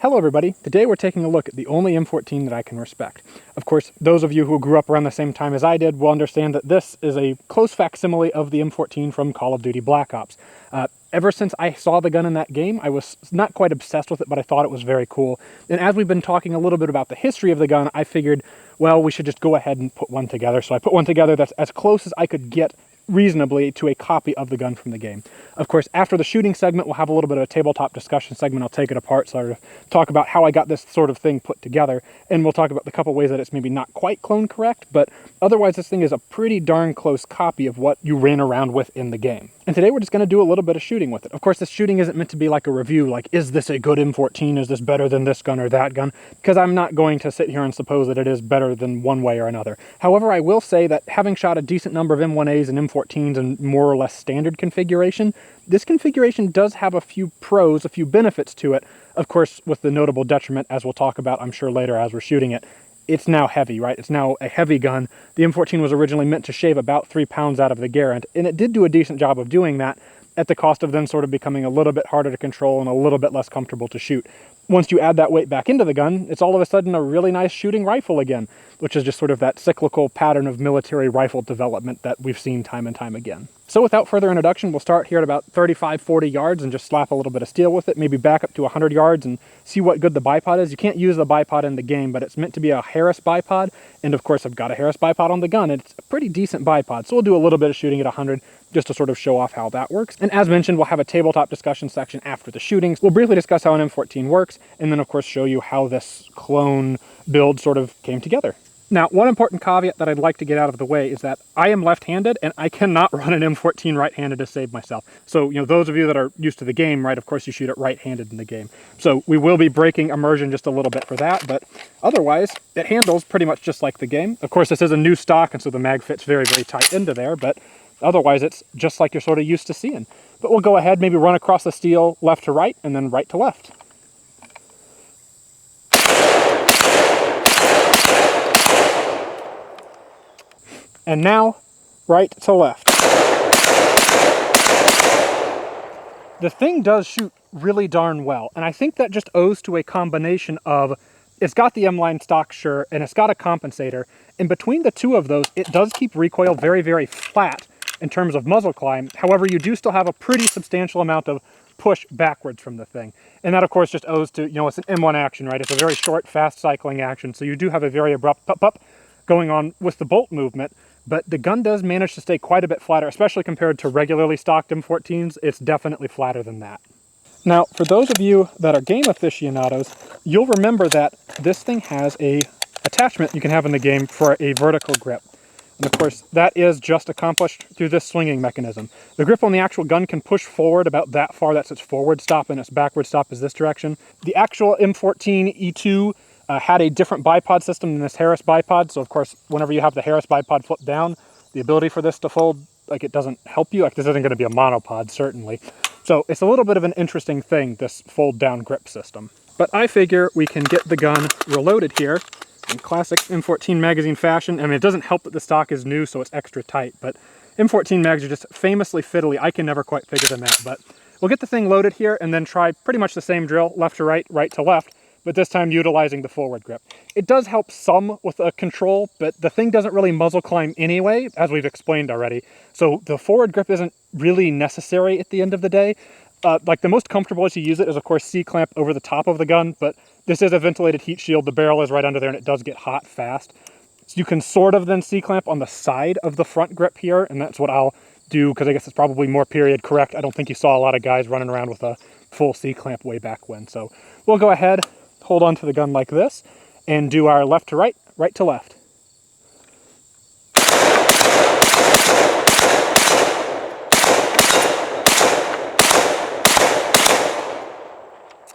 Hello everybody, today we're taking a look at the only M14 that I can respect. Of course, those of you who grew up around the same time as I did will understand that this is a close facsimile of the M14 from Call of Duty Black Ops. Ever since I saw the gun in that game, I was not quite obsessed with it, but I thought it was very cool. And as we've been talking a little bit about the history of the gun, I figured, well, we should just go ahead and put one together. So I put one together that's as close as I could get reasonably to a copy of the gun from the game. Of course, after the shooting segment, we'll have a little bit of a tabletop discussion segment. I'll take it apart, so I'll talk about how I got this sort of thing put together, and we'll talk about the couple ways that it's maybe not quite clone correct, but otherwise this thing is a pretty darn close copy of what you ran around with in the game. And today we're just going to do a little bit of shooting with it. Of course, this shooting isn't meant to be like a review, like, is this a good M14? Is this better than this gun or that gun? Because I'm not going to sit here and suppose that it is better than one way or another. However, I will say that having shot a decent number of M1As and M14s in more or less standard configuration, this configuration does have a few pros, a few benefits to it. Of course, with the notable detriment, as we'll talk about, I'm sure, later as we're shooting it. It's now heavy, right? It's now a heavy gun. The M14 was originally meant to shave about 3 pounds out of the Garand, and it did do a decent job of doing that at the cost of then sort of becoming a little bit harder to control and a little bit less comfortable to shoot. Once you add that weight back into the gun, it's all of a sudden a really nice shooting rifle again, which is just sort of that cyclical pattern of military rifle development that we've seen time and time again. So without further introduction, we'll start here at about 35, 40 yards and just slap a little bit of steel with it, maybe back up to 100 yards and see what good the bipod is. You can't use the bipod in the game, but it's meant to be a Harris bipod, and of course I've got a Harris bipod on the gun. It's a pretty decent bipod, so we'll do a little bit of shooting at 100 just to sort of show off how that works. And as mentioned, we'll have a tabletop discussion section after the shootings. We'll briefly discuss how an M14 works, and then of course show you how this clone build sort of came together. Now, one important caveat that I'd like to get out of the way is that I am left-handed and I cannot run an M14 right-handed to save myself. So, those of you that are used to the game, right, of course you shoot it right-handed in the game. So we will be breaking immersion just a little bit for that, but otherwise it handles pretty much just like the game. Of course, this is a new stock, and so the mag fits very, very tight into there, but otherwise it's just like you're sort of used to seeing. But we'll go ahead, maybe run across the steel left to right and then right to left. And now, right to left. The thing does shoot really darn well, and I think that just owes to a combination of, it's got the M-line stock, sure, and it's got a compensator, and between the two of those, it does keep recoil very, very flat in terms of muzzle climb. However, you do still have a pretty substantial amount of push backwards from the thing. And that, of course, just owes to, it's an M1 action, right? It's a very short, fast cycling action, so you do have a very abrupt pop-up going on with the bolt movement. But the gun does manage to stay quite a bit flatter, especially compared to regularly stocked M14s. It's definitely flatter than that. Now, for those of you that are game aficionados, you'll remember that this thing has a attachment you can have in the game for a vertical grip. And of course, that is just accomplished through this swinging mechanism. The grip on the actual gun can push forward about that far. That's its forward stop, and its backward stop is this direction. The actual M14 E2 had a different bipod system than this Harris bipod, so of course, whenever you have the Harris bipod flip down, the ability for this to fold, it doesn't help you. This isn't going to be a monopod, certainly. So it's a little bit of an interesting thing, this fold-down grip system. But I figure we can get the gun reloaded here in classic M14 magazine fashion. I mean, it doesn't help that the stock is new, so it's extra tight, but M14 mags are just famously fiddly. I can never quite figure them out, but we'll get the thing loaded here and then try pretty much the same drill, left to right, right to left, but this time utilizing the forward grip. It does help some with a control, but the thing doesn't really muzzle climb anyway, as we've explained already. So the forward grip isn't really necessary at the end of the day. The most comfortable as you use it is, of course, C-clamp over the top of the gun, but this is a ventilated heat shield. The barrel is right under there, and it does get hot fast. So you can sort of then C-clamp on the side of the front grip here, and that's what I'll do, because I guess it's probably more period correct. I don't think you saw a lot of guys running around with a full C-clamp way back when. So we'll go ahead, hold on to the gun like this, and do our left to right, right to left.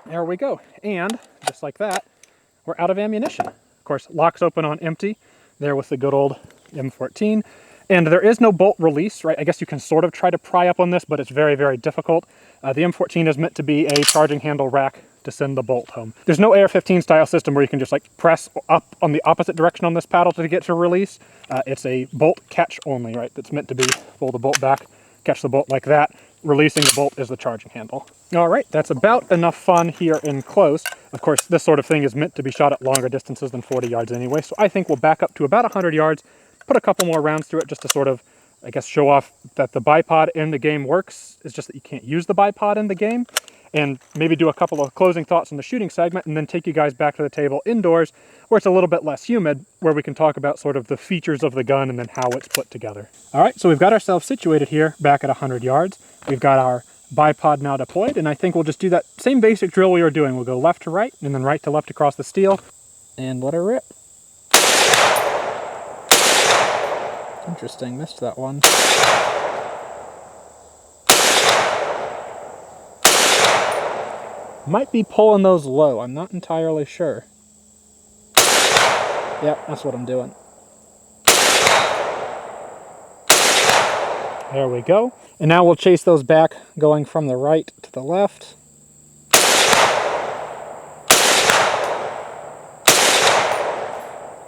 There we go, and just like that, we're out of ammunition. Of course, locks open on empty, there with the good old M14. And there is no bolt release, right? I guess you can sort of try to pry up on this, but it's very, very difficult. The M14 is meant to be a charging handle rack to send the bolt home. There's no AR-15 style system where you can just press up on the opposite direction on this paddle to get to release. It's a bolt catch only, right? That's meant to be, pull the bolt back catch the bolt like that. Releasing the bolt is the charging handle. All right, that's about enough fun here in close. Of course, this sort of thing is meant to be shot at longer distances than 40 yards anyway, so I think we'll back up to about 100 yards, put a couple more rounds through it just to sort of, I guess, show off that the bipod in the game works. It's just that you can't use the bipod in the game, and maybe do a couple of closing thoughts in the shooting segment, and then take you guys back to the table indoors where it's a little bit less humid, where we can talk about sort of the features of the gun and then how it's put together. All right, so we've got ourselves situated here back at 100 yards. We've got our bipod now deployed, and I think we'll just do that same basic drill we were doing. We'll go left to right, and then right to left across the steel, and let her rip. Interesting, missed that one. Might be pulling those low, I'm not entirely sure. Yep, that's what I'm doing. There we go. And now we'll chase those back, going from the right to the left.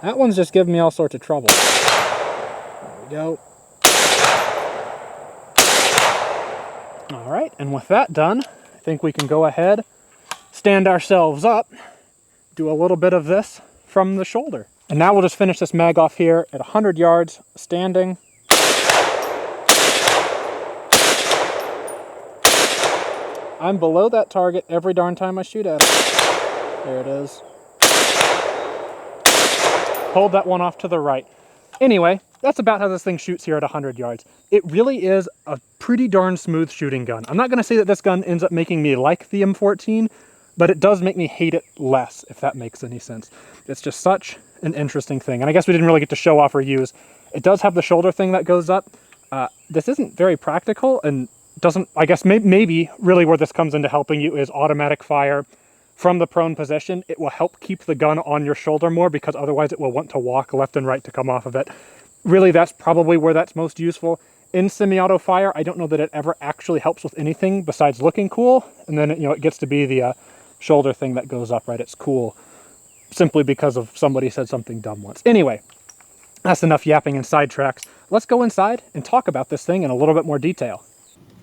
That one's just giving me all sorts of trouble. There we go. All right, and with that done, I think we can go ahead, stand ourselves up, do a little bit of this from the shoulder. And now we'll just finish this mag off here at 100 yards, standing. I'm below that target every darn time I shoot at it. There it is. Hold that one off to the right. Anyway, that's about how this thing shoots here at 100 yards. It really is a pretty darn smooth shooting gun. I'm not going to say that this gun ends up making me like the M14, but it does make me hate it less, if that makes any sense. It's just such an interesting thing. And I guess we didn't really get to show off or use. It does have the shoulder thing that goes up. This isn't very practical and doesn't, I guess maybe really where this comes into helping you is automatic fire from the prone position. It will help keep the gun on your shoulder more because otherwise it will want to walk left and right to come off of it. Really, that's probably where that's most useful. In semi-auto fire, I don't know that it ever actually helps with anything besides looking cool. And then, it gets to be the shoulder thing that goes up, right? It's cool simply because of somebody said something dumb once. Anyway, that's enough yapping and sidetracks. Let's go inside and talk about this thing in a little bit more detail.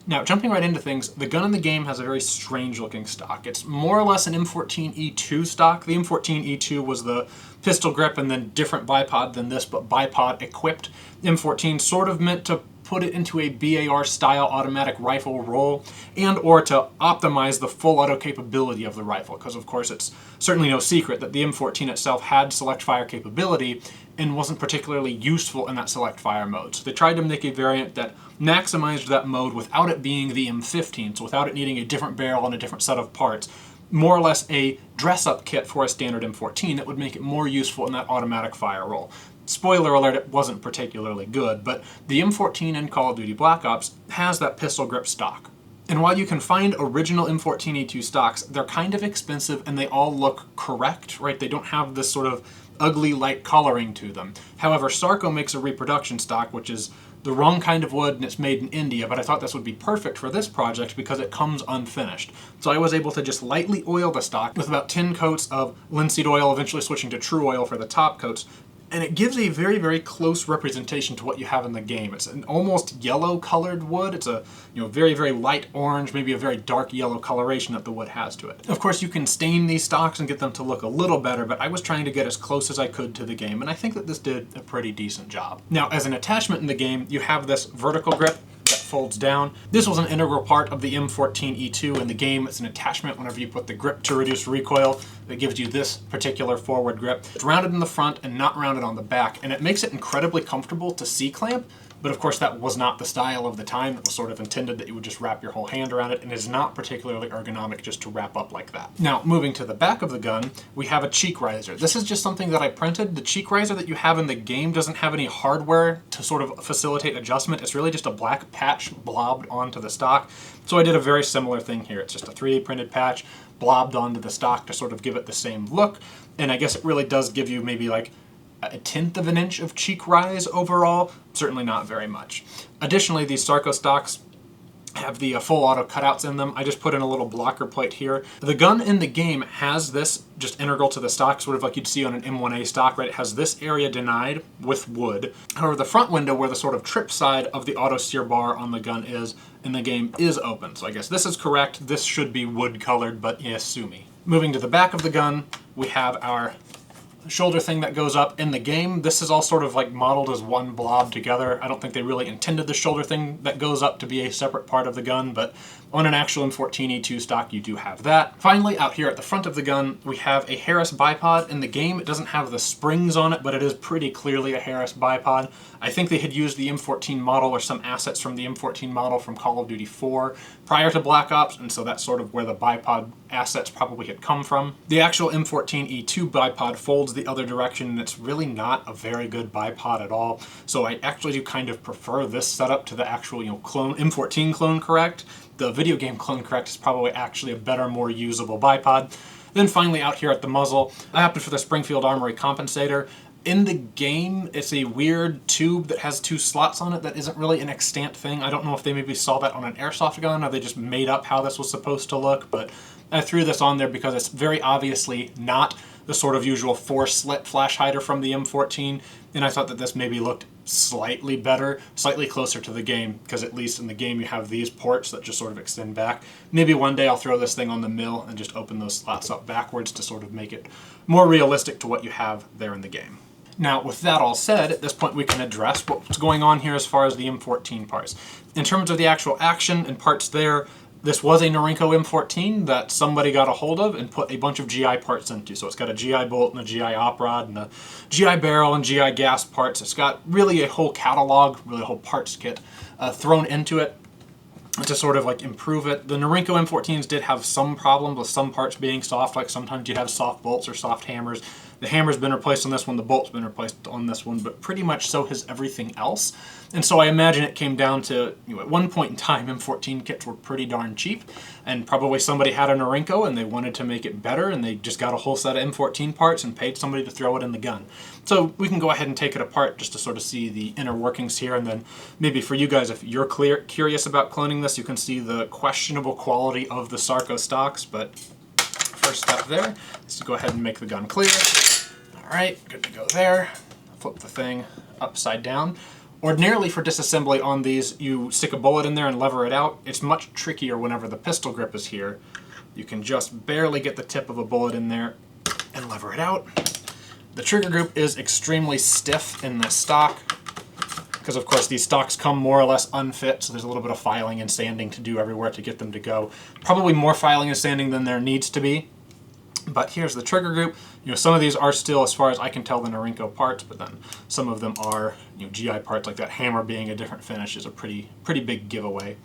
Now, jumping right into things, the gun in the game has a very strange-looking stock. It's more or less an M14E2 stock. The M14E2 was the pistol grip and then different bipod than this, but bipod equipped. M14 sort of meant to put it into a BAR-style automatic rifle roll and or to optimize the full auto capability of the rifle, because of course it's certainly no secret that the M14 itself had select fire capability and wasn't particularly useful in that select fire mode. So they tried to make a variant that maximized that mode without it being the M15, so without it needing a different barrel and a different set of parts. More or less a dress-up kit for a standard M14 that would make it more useful in that automatic fire roll. Spoiler alert, it wasn't particularly good, but the M14 in Call of Duty Black Ops has that pistol grip stock. And while you can find original M14E2 stocks, they're kind of expensive and they all look correct, right? They don't have this sort of ugly light coloring to them. However, Sarco makes a reproduction stock, which is the wrong kind of wood and it's made in India, but I thought this would be perfect for this project because it comes unfinished. So I was able to just lightly oil the stock with about 10 coats of linseed oil, eventually switching to true oil for the top coats. And it gives a very, very close representation to what you have in the game. It's an almost yellow colored wood. It's a very, very light orange, maybe a very dark yellow coloration that the wood has to it. Of course, you can stain these stocks and get them to look a little better, but I was trying to get as close as I could to the game, and I think that this did a pretty decent job. Now, as an attachment in the game, you have this vertical grip that folds down. This was an integral part of the M14E2 in the game. It's an attachment whenever you put the grip to reduce recoil that gives you this particular forward grip. It's rounded in the front and not rounded on the back, and it makes it incredibly comfortable to C-clamp, but of course that was not the style of the time. It was sort of intended that you would just wrap your whole hand around it, and is not particularly ergonomic just to wrap up like that. Now, moving to the back of the gun, we have a cheek riser. This is just something that I printed. The cheek riser that you have in the game doesn't have any hardware to sort of facilitate adjustment. It's really just a black patch blobbed onto the stock. So I did a very similar thing here. It's just a 3D printed patch blobbed onto the stock to sort of give it the same look. And I guess it really does give you maybe like a 1/10 of an inch of cheek rise overall, certainly not very much. Additionally, these Sarco stocks have the full auto cutouts in them. I just put in a little blocker plate here. The gun in the game has this just integral to the stock, sort of like you'd see on an M1A stock, right? It has this area denied with wood. However, the front window where the sort of trip side of the auto steer bar on the gun is in the game is open. So I guess this is correct. This should be wood colored, but yes, sue me. Moving to the back of the gun, we have our shoulder thing that goes up. In the game, this is all sort of like modeled as one blob together. I don't think they really intended the shoulder thing that goes up to be a separate part of the gun, but on an actual M14E2 stock, you do have that. Finally, out here at the front of the gun, we have a Harris bipod. In the game, it doesn't have the springs on it, but it is pretty clearly a Harris bipod. I think they had used the M14 model or some assets from the M14 model from Call of Duty 4 prior to Black Ops, and so that's sort of where the bipod assets probably had come from. The actual M14E2 bipod folds the other direction, and it's really not a very good bipod at all. So I actually do kind of prefer this setup to the actual, clone M14 clone correct. The video game clone correct is probably actually a better, more usable bipod. Then finally out here at the muzzle, I opted for the Springfield Armory compensator. In the game, it's a weird tube that has two slots on it that isn't really an extant thing. I don't know if they maybe saw that on an airsoft gun or they just made up how this was supposed to look, but I threw this on there because it's very obviously not the sort of usual 4-slit flash hider from the M14, and I thought that this maybe looked slightly better, slightly closer to the game, because at least in the game you have these ports that just sort of extend back. Maybe one day I'll throw this thing on the mill and just open those slots up backwards to sort of make it more realistic to what you have there in the game. Now, with that all said, at this point we can address what's going on here as far as the M14 parts. In terms of the actual action and parts there, this was a Norinco M14 that somebody got a hold of and put a bunch of GI parts into. So it's got a GI bolt and a GI op rod and a GI barrel and GI gas parts. It's got really a whole catalog, really a whole parts kit thrown into it to sort of like improve it. The Norinco M14s did have some problems with some parts being soft, like sometimes you'd have soft bolts or soft hammers. The hammer's been replaced on this one, the bolt's been replaced on this one, but pretty much so has everything else. And so I imagine it came down to, at one point in time, M14 kits were pretty darn cheap, and probably somebody had a Norinco and they wanted to make it better, and they just got a whole set of M14 parts and paid somebody to throw it in the gun. So we can go ahead and take it apart just to sort of see the inner workings here, and then maybe for you guys, if you're curious about cloning this, you can see the questionable quality of the Sarco stocks, but first step there is to go ahead and make the gun clear. Alright, good to go there. Flip the thing upside down. Ordinarily for disassembly on these, you stick a bullet in there and lever it out. It's much trickier whenever the pistol grip is here. You can just barely get the tip of a bullet in there and lever it out. The trigger group is extremely stiff in this stock, because of course these stocks come more or less unfit, so there's a little bit of filing and sanding to do everywhere to get them to go. Probably more filing and sanding than there needs to be. But here's the trigger group. Some of these are still, as far as I can tell, the Norinco parts, but then some of them are GI parts, like that hammer being a different finish is a pretty big giveaway.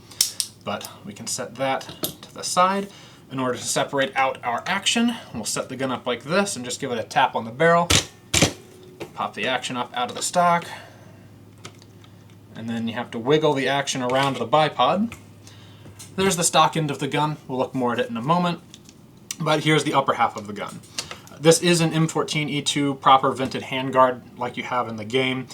But we can set that to the side. In order to separate out our action, we'll set the gun up like this and just give it a tap on the barrel. Pop the action up out of the stock. And then you have to wiggle the action around the bipod. There's the stock end of the gun. We'll look more at it in a moment. But here's the upper half of the gun. This is an M14E2 proper vented handguard like you have in the game.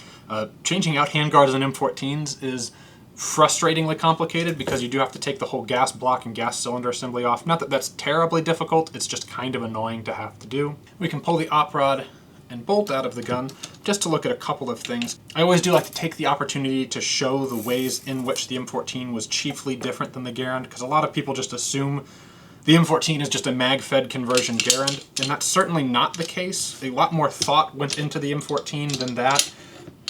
Changing out handguards in M14s is frustratingly complicated because you do have to take the whole gas block and gas cylinder assembly off. Not that that's terribly difficult, it's just kind of annoying to have to do. We can pull the op rod and bolt out of the gun just to look at a couple of things. I always do like to take the opportunity to show the ways in which the M14 was chiefly different than the Garand, because a lot of people just assume the M14 is just a mag-fed conversion Garand, and that's certainly not the case. A lot more thought went into the M14 than that.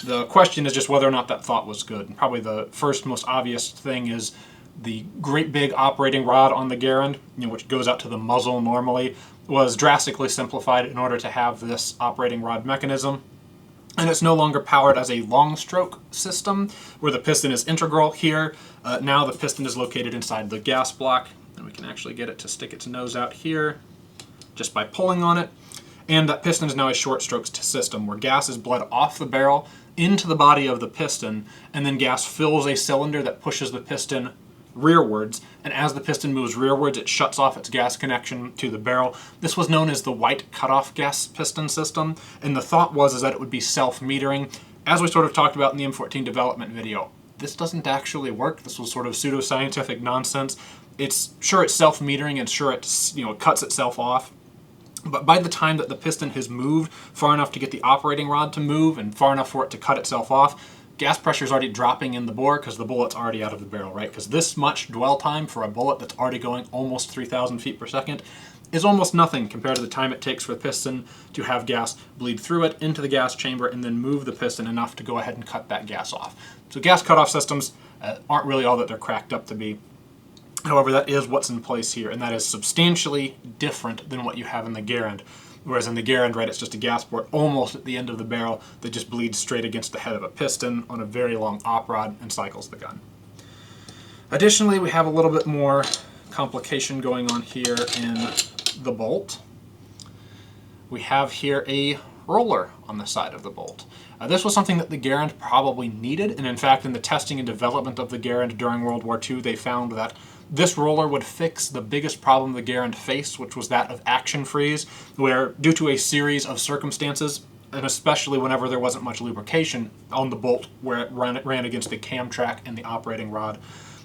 The question is just whether or not that thought was good. And probably the first most obvious thing is the great big operating rod on the Garand, which goes out to the muzzle normally, was drastically simplified in order to have this operating rod mechanism. And it's no longer powered as a long stroke system where the piston is integral here. Now the piston is located inside the gas block, and we can actually get it to stick its nose out here just by pulling on it. And that piston is now a short stroke system where gas is bled off the barrel into the body of the piston, and then gas fills a cylinder that pushes the piston rearwards, and as the piston moves rearwards, it shuts off its gas connection to the barrel. This was known as the white cutoff gas piston system, and the thought was that it would be self-metering. As we sort of talked about in the M14 development video, this doesn't actually work. This was sort of pseudoscientific nonsense. It's self-metering, and sure it cuts itself off. But by the time that the piston has moved far enough to get the operating rod to move and far enough for it to cut itself off, gas pressure is already dropping in the bore because the bullet's already out of the barrel, right? Because this much dwell time for a bullet that's already going almost 3,000 feet per second is almost nothing compared to the time it takes for the piston to have gas bleed through it into the gas chamber and then move the piston enough to go ahead and cut that gas off. So gas cutoff systems aren't really all that they're cracked up to be. However, that is what's in place here, and that is substantially different than what you have in the Garand. Whereas in the Garand, right, it's just a gas port almost at the end of the barrel that just bleeds straight against the head of a piston on a very long op rod and cycles the gun. Additionally, we have a little bit more complication going on here in the bolt. We have here a roller on the side of the bolt. This was something that the Garand probably needed, and in fact in the testing and development of the Garand during World War II, they found that this roller would fix the biggest problem the Garand faced, which was that of action freeze, where due to a series of circumstances, and especially whenever there wasn't much lubrication on the bolt where it ran against the cam track and the operating rod,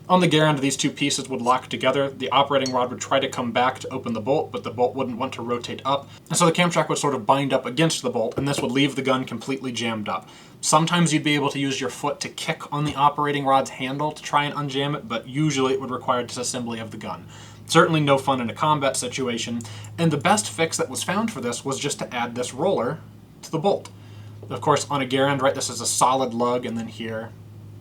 on the Garand, these two pieces would lock together. The operating rod would try to come back to open the bolt, but the bolt wouldn't want to rotate up. And so the cam track would sort of bind up against the bolt, and this would leave the gun completely jammed up. Sometimes you'd be able to use your foot to kick on the operating rod's handle to try and unjam it, but usually it would require disassembly of the gun. Certainly no fun in a combat situation, and the best fix that was found for this was just to add this roller to the bolt. Of course, on a Garand, right, this is a solid lug, and then here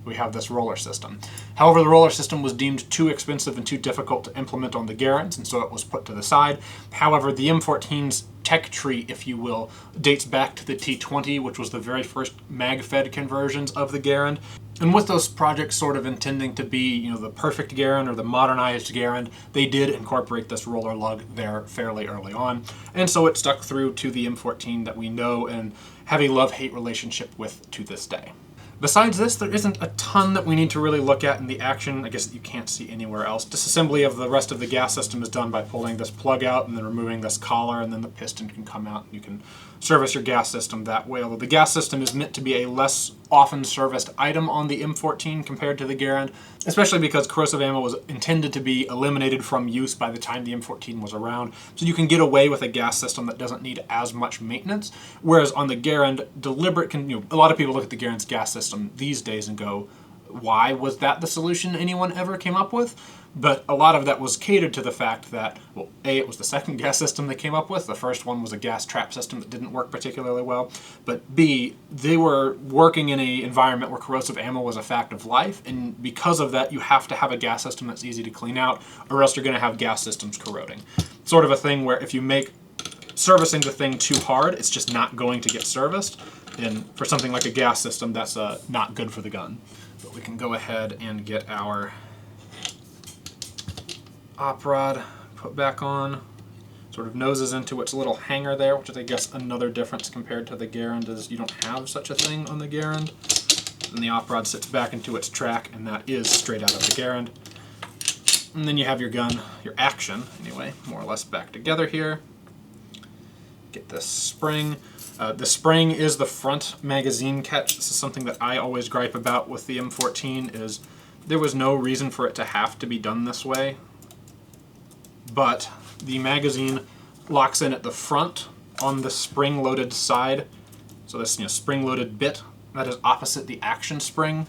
we have this roller system. However, the roller system was deemed too expensive and too difficult to implement on the Garands, and so it was put to the side. However, the M14's tech tree, if you will, dates back to the T20, which was the very first mag-fed conversions of the Garand. And with those projects sort of intending to be, the perfect Garand or the modernized Garand, they did incorporate this roller lug there fairly early on. And so it stuck through to the M14 that we know and have a love-hate relationship with to this day. Besides this, there isn't a ton that we need to really look at in the action, I guess, that you can't see anywhere else. Disassembly of the rest of the gas system is done by pulling this plug out and then removing this collar, and then the piston can come out and you can service your gas system that way. Although the gas system is meant to be a less often serviced item on the M14 compared to the Garand, especially because corrosive ammo was intended to be eliminated from use by the time the M14 was around. So you can get away with a gas system that doesn't need as much maintenance, whereas on the Garand, a lot of people look at the Garand's gas system these days and go, why was that the solution anyone ever came up with? But a lot of that was catered to the fact that, well, A, it was the second gas system they came up with. The first one was a gas trap system that didn't work particularly well. But B, they were working in an environment where corrosive ammo was a fact of life, and because of that, you have to have a gas system that's easy to clean out, or else you're going to have gas systems corroding. Sort of a thing where if you make servicing the thing too hard, it's just not going to get serviced. And for something like a gas system, that's not good for the gun. But we can go ahead and get our op rod put back on. Sort of noses into its little hanger there, which is, I guess, another difference compared to the Garand is you don't have such a thing on the Garand. And the op rod sits back into its track, and that is straight out of the Garand. And then you have your gun, your action, anyway, more or less back together here. Get this spring. The spring is the front magazine catch. This is something that I always gripe about with the M14 is there was no reason for it to have to be done this way. But the magazine locks in at the front on the spring-loaded side. So this spring-loaded bit that is opposite the action spring.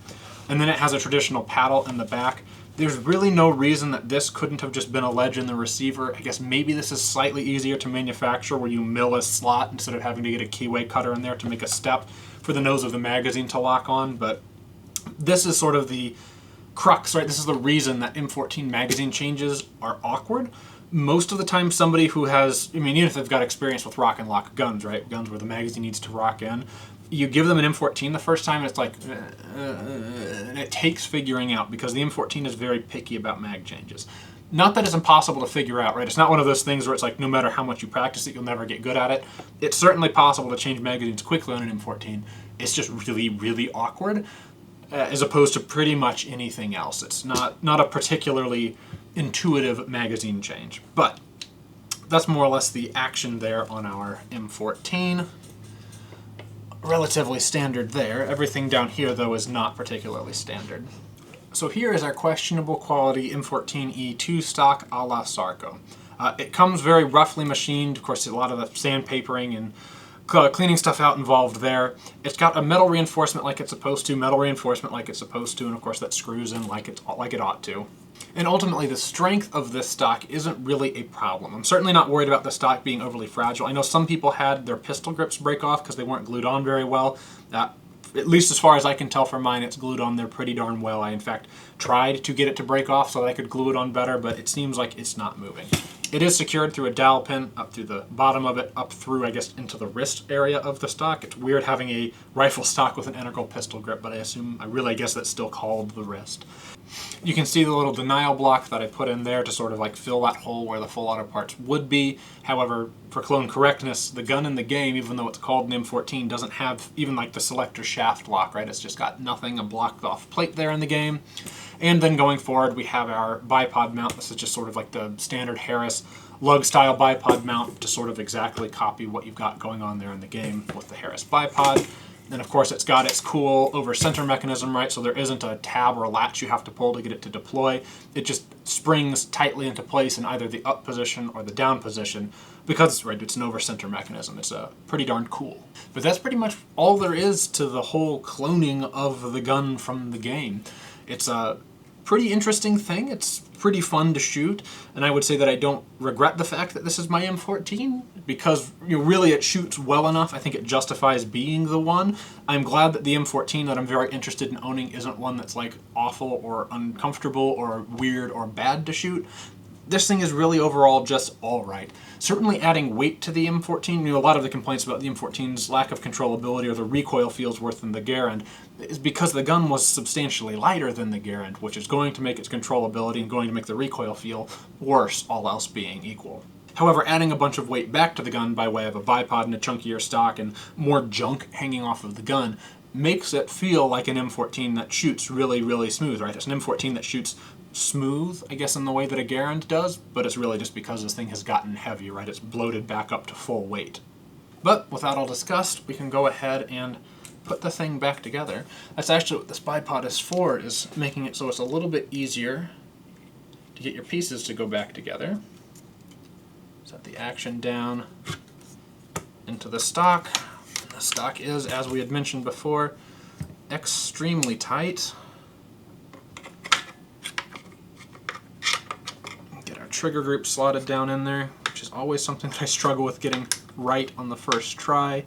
And then it has a traditional paddle in the back. There's really no reason that this couldn't have just been a ledge in the receiver. I guess maybe this is slightly easier to manufacture where you mill a slot instead of having to get a keyway cutter in there to make a step for the nose of the magazine to lock on. But this is sort of the crux, right? This is the reason that M14 magazine changes are awkward. Most of the time somebody who has, even if they've got experience with rock and lock guns, right? Guns where the magazine needs to rock in, you give them an M14 the first time, and it's like, and it takes figuring out because the M14 is very picky about mag changes. Not that it's impossible to figure out, right? It's not one of those things where it's like no matter how much you practice it, you'll never get good at it. It's certainly possible to change magazines quickly on an M14. It's just really, really awkward, as opposed to pretty much anything else. It's not a particularly intuitive magazine change. But that's more or less the action there on our M14. relatively standard there. Everything down here, though, is not particularly standard. So here is our questionable quality M14E2 stock a la Sarco. It comes very roughly machined. Of course, a lot of the sandpapering and cleaning stuff out involved there. It's got a metal reinforcement like it's supposed to, metal reinforcement like it's supposed to, and of course that screws in like it ought to. And ultimately, the strength of this stock isn't really a problem. I'm certainly not worried about the stock being overly fragile. I know some people had their pistol grips break off because they weren't glued on very well. At least as far as I can tell from mine, it's glued on there pretty darn well. I, in fact, tried to get it to break off so that I could glue it on better, but it seems like it's not moving. It is secured through a dowel pin up through the bottom of it, up through, I guess, into the wrist area of the stock. It's weird having a rifle stock with an integral pistol grip, but I guess that's still called the wrist. You can see the little denial block that I put in there to sort of like fill that hole where the full auto parts would be. However, for clone correctness, the gun in the game, even though it's called an M14, doesn't have even like the selector shaft lock, right? It's just got nothing, a blocked off plate there in the game. And then going forward, we have our bipod mount. This is just sort of like the standard Harris lug style bipod mount to sort of exactly copy what you've got going on there in the game with the Harris bipod. And of course, it's got its cool over center mechanism, right? So there isn't a tab or a latch you have to pull to get it to deploy. It just springs tightly into place in either the up position or the down position because it's an over center mechanism. It's pretty darn cool. But that's pretty much all there is to the whole cloning of the gun from the game. It's a pretty interesting thing. It's pretty fun to shoot, and I would say that I don't regret the fact that this is my M14 because really it shoots well enough. I think it justifies being the one. I'm glad that the M14 that I'm very interested in owning isn't one that's like awful or uncomfortable or weird or bad to shoot. This thing is really overall just all right. Certainly adding weight to the M14, a lot of the complaints about the M14's lack of controllability or the recoil feels worse than the Garand is because the gun was substantially lighter than the Garand, which is going to make its controllability and going to make the recoil feel worse, all else being equal. However, adding a bunch of weight back to the gun by way of a bipod and a chunkier stock and more junk hanging off of the gun makes it feel like an M14 that shoots really, really smooth, right? It's an M14 that shoots smooth, I guess, in the way that a Garand does, but it's really just because this thing has gotten heavy, right? It's bloated back up to full weight. But with that all discussed, we can go ahead and put the thing back together. That's actually what this bipod is for, is making it so it's a little bit easier to get your pieces to go back together. Set the action down into the stock. The stock is, as we had mentioned before, extremely tight. Get our trigger group slotted down in there, which is always something that I struggle with getting right on the first try.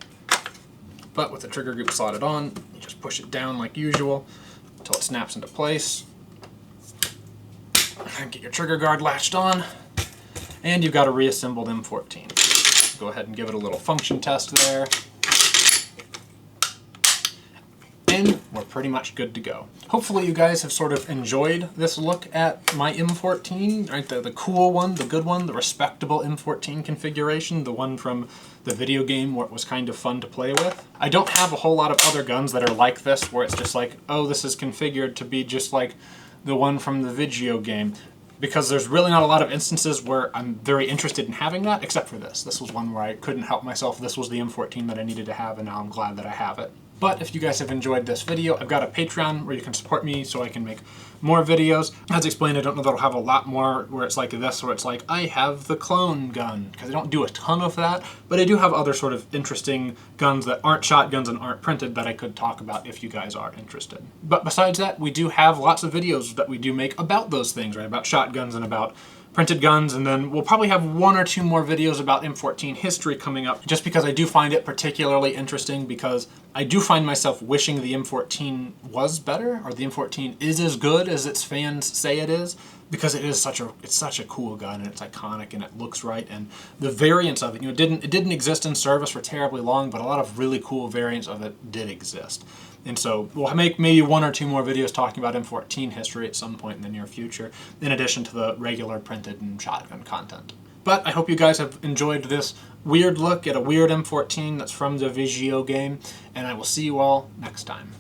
But with the trigger group slotted on, you just push it down like usual until it snaps into place. And get your trigger guard latched on, and you've got a reassembled M14. Go ahead and give it a little function test there. And we're pretty much good to go. Hopefully you guys have sort of enjoyed this look at my M14, right? The cool one, the good one, the respectable M14 configuration, the one from the video game where it was kind of fun to play with. I don't have a whole lot of other guns that are like this, where it's just like, oh, this is configured to be just like the one from the video game, because there's really not a lot of instances where I'm very interested in having that, except for this. This was one where I couldn't help myself. This was the M14 that I needed to have, and now I'm glad that I have it. But if you guys have enjoyed this video, I've got a Patreon where you can support me so I can make more videos. As explained, I don't know that I'll have a lot more where it's like this, where it's like, I have the clone gun, because I don't do a ton of that, but I do have other sort of interesting guns that aren't shotguns and aren't printed that I could talk about if you guys are interested. But besides that, we do have lots of videos that we do make about those things, right? About shotguns and about printed guns, and then we'll probably have one or two more videos about M14 history coming up, just because I do find it particularly interesting, because I do find myself wishing the M14 was better, or the M14 is as good as its fans say it is, because it's such a cool gun, and it's iconic, and it looks right, and the variants of it, it didn't exist in service for terribly long, but a lot of really cool variants of it did exist. And so we'll make maybe one or two more videos talking about M14 history at some point in the near future, in addition to the regular printed and shotgun content. But I hope you guys have enjoyed this weird look at a weird M14 that's from the Vigio game, and I will see you all next time.